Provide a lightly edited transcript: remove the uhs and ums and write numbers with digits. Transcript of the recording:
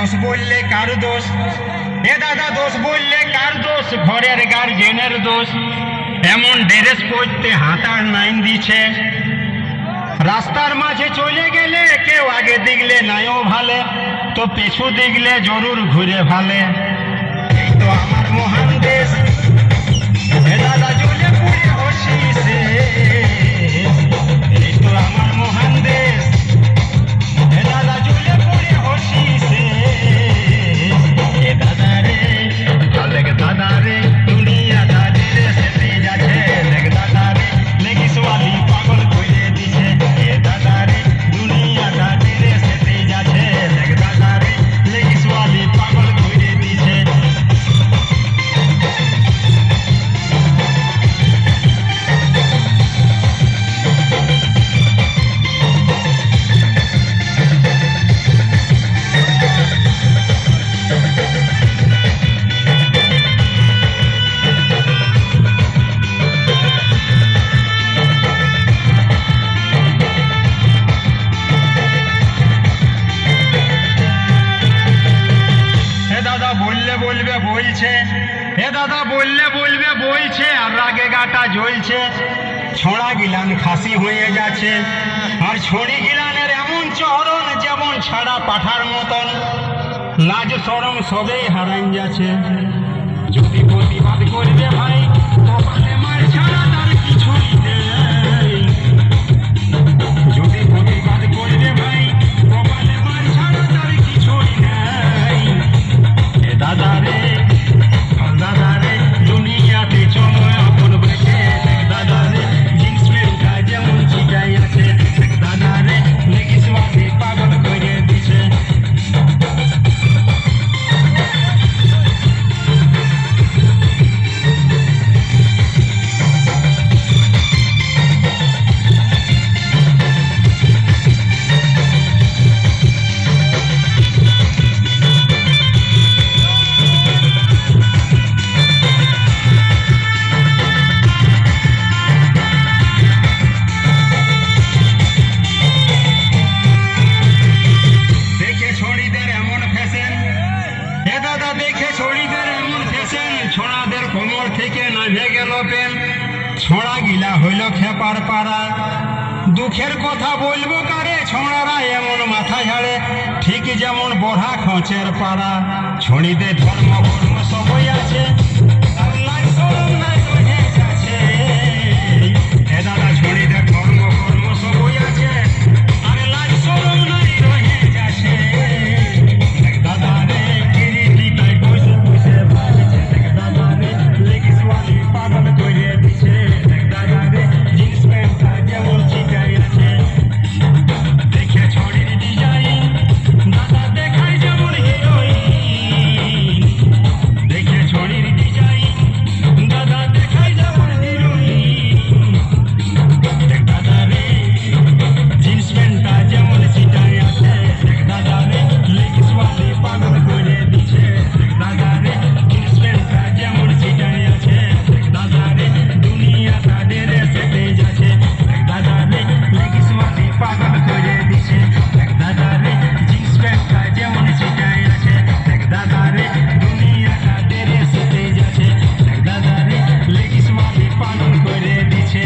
দোষ বললে কার দোষ? এ দাদা দোষ বললে কার দোষ? ঘরের গার্জেনের দোষ। এমন ড্রেস পরতে হাতার নাইন দিছে, রাস্তার মাঝে চলে গেলে কেউ আগে দেখলে নাইও ভালে, তো পেছু দেখলে জরুর ঘুরে ভালে। এই তো আমার মহান দেশ, এ দাদা জ্বলে পুড়ে হসিছে। এই তো আমার মহান দেশ, এ দাদা জ্বলে পুড়ে হসিছে। এ দাদা রে আলেক দাদা রে, দুনিয়া দাদি রে সেতে যাচ্ছে। দেখ দাদা রে লেগিস ওয়ালি পাগল করে দিছে। এ দাদা রে দুনিয়া দাদি রে সেতে যাচ্ছে। দেখ দাদা রে লেগিস ওয়ালি পাগল করে দিছে। বলছে, এ দাদা বললে বলবে বইছে, আর রাগে গাটা জ্বলছে। ছোড়া গিলান খাসি হয়ে যাচ্ছে, আর ছড়ি গিলানের এমন চরণ যেমন ছাড়া পাঠার মতন। লাজ শরম সবেই হারাইন যাচ্ছে। যদি প্রতিবাদ করবে ভাই, কপালে মার ছাড়া তার কিছুই নেই। যদি প্রতিবাদ করবে ভাই, কপালে মার ছাড়া তার কিছুই নেই। এ দাদা রে দাদা রে দুনিয়াতে চলো আপন বেঁচে। দাদা রে জিন্স প্যান্টটা যেমন ছিটাই আছে। দাদা রে লেগিস ওয়ালি পাগল করে দিছে। ছোড়াদের কোমর থেকে নামে গেল পেন, ছোড়া গিলা হইল খেপার পাড়া। দুঃখের কথা বলবো কারে, ছোড়ারা এমন মাথা ঝাড়ে, ঠিক যেমন বড়া খোঁচের পাড়া। ছড়িতে ধর্ম কর্ম সবই আছে, এ দাদা ছড়িতে ধর্ম কর্ম সবই আছে, আর লাজ শরম নাই রহে যাচ্ছে। দাদা রে কিরিটিটাই বসে বসে ভাবছে। দাদা রে লেগিস ওয়ালি পাগল করে দিছে। দাদা রে জিন্স প্যান্টটা যেমন ছিটাই আছে। দেখে ছড়ির ডিজাইন, দাদা দেখায় যেমন হিরোইন। দেখে ছড়ির ডিজাইন, দাদা দেখায় যেমন হিরোইন। দাদা রে জিন্স প্যান্টটা যেমন ছিটাই আছে। দাদা রে লেগিস ওয়ালি পাগল করে দিছে। দাদা রে জিন্স প্যান্টটা যেমন ছিটাই আছে। দাদা রে দুনিয়া তাদের সেটে যাচ্ছে। দাদা রে লেগিস ওয়ালি পাগল করে দিছে। দাদা রে জিন্স প্যান্টটা যেমন ছিটাই আছে। দাদা রে দুনিয়া তাদের সেটে যাচ্ছে। দাদা রে লেগিস ওয়ালি পাগল করে দিছে।